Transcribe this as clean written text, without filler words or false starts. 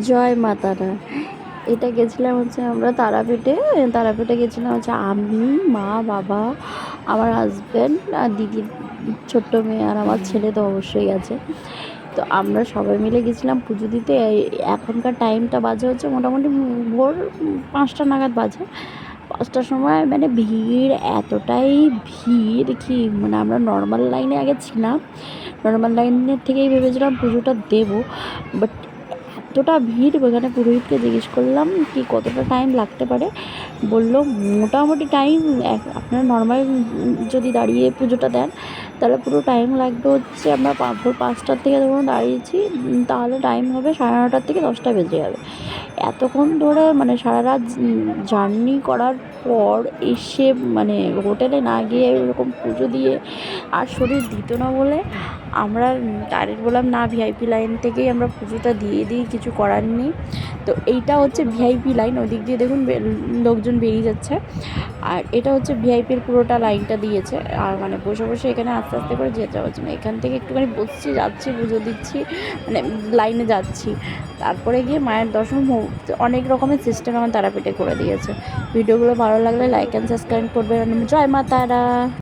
জয় মা তারা। এটা গেছিলাম হচ্ছে আমরা তারাপীঠে। তারাপীঠে গেছিলাম হচ্ছে আমি, মা, বাবা, আমার হাজব্যান্ড আর দিদির ছোট্ট মেয়ে আর আমার ছেলে তো অবশ্যই আছে। তো আমরা সবাই মিলে গেছিলাম পুজো দিতে। এখনকার টাইমটা বাজে হচ্ছে মোটামুটি ভোর 5টা নাগাদ বাজে। 5টার সময় মানে ভিড়, এতটাই ভিড় কি মানে আমরা নর্মাল লাইনে আগে ছিলাম, নর্মাল লাইনের থেকেই ভেবেছিলাম পুজোটা দেবো, বাট এতটা ভিড় ওখানে পুরোহিতকে জিজ্ঞেস করলাম কি কতটা টাইম লাগতে পারে। বলল মোটামুটি টাইম আপনারা নর্মাল যদি দাঁড়িয়ে পুজোটা দেন তাহলে পুরো টাইম লাগবে হচ্ছে আমরা ভোর 5টার থেকে যখন দাঁড়িয়েছি তাহলে টাইম হবে 9:30 থেকে 10টা বেজে যাবে। এতক্ষণ ধরে মানে সারা রাত জার্নি করার পর এসে মানে হোটেলে না গিয়ে এরকম পুজো দিয়ে আর শরীর দিত না বলে আমরা ডাইরেক্ট বললাম না ভিআইপি লাইন থেকেই আমরা পুজোটা দিয়ে দিই, কিছু করার নেই। তো এইটা হচ্ছে ভিআইপি লাইন, ওদিক দিয়ে দেখুন লোকজন বেরিয়ে যাচ্ছে। আর এটা হচ্ছে ভিআইপির পুরোটা লাইনটা দিয়েছে। আর মানে বসে বসে এখানে আস্তে আস্তে করে যেতে হচ্ছে না, এখান থেকে একটুখানি বসছি, যাচ্ছি, পুজো দিচ্ছি, মানে লাইনে যাচ্ছি, তারপরে গিয়ে মায়ের দর্শন। অনেক রকমের সিস্টেম আমার তারাপীঠে করে দিয়েছে। ভিডিওগুলো ভালো লাগলে লাইক অ্যান্ড সাবস্ক্রাইব করবেন। জয় মা তারা।